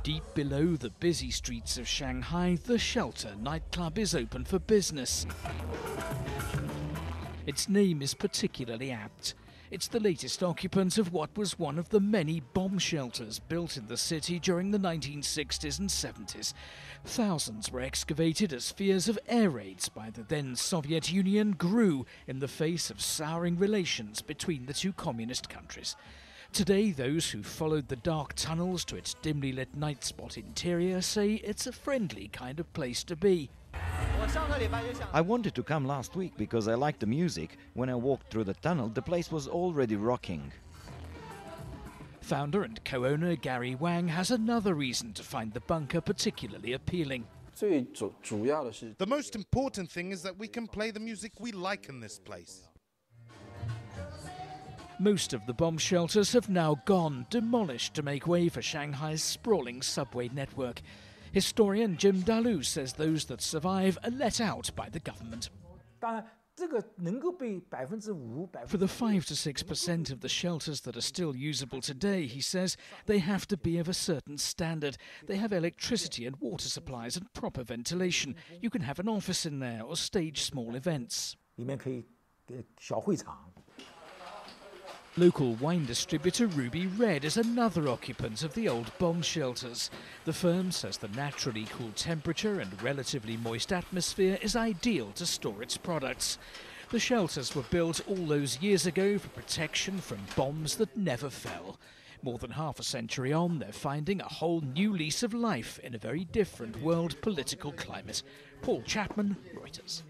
Deep below the busy streets of Shanghai, the Shelter nightclub is open for business. Its name is particularly apt. It's the latest occupant of what was one of the many bomb shelters built in the city during the 1960s and 70s. Thousands were excavated as fears of air raids by the then Soviet Union grew in the face of souring relations between the two communist countries. Today, those who followed the dark tunnels to its dimly lit night spot interior say it's a friendly kind of place to be. I wanted to come last week because I liked the music. When I walked through the tunnel, the place was already rocking. Founder and co-owner Gary Wang has another reason to find the bunker particularly appealing. The most important thing is that we can play the music we like in this place. Most of the bomb shelters have now gone, demolished to make way for Shanghai's sprawling subway network. Historian Jim Dalu says those that survive are let out by the government. For the 5 to 6% of the shelters that are still usable today, he says, they have to be of a certain standard. They have electricity and water supplies and proper ventilation. You can have an office in there or stage small events. Local wine distributor Ruby Red is another occupant of the old bomb shelters. The firm says the naturally cool temperature and relatively moist atmosphere is ideal to store its products. The shelters were built all those years ago for protection from bombs that never fell. More than half a century on, they're finding a whole new lease of life in a very different world political climate. Paul Chapman, Reuters.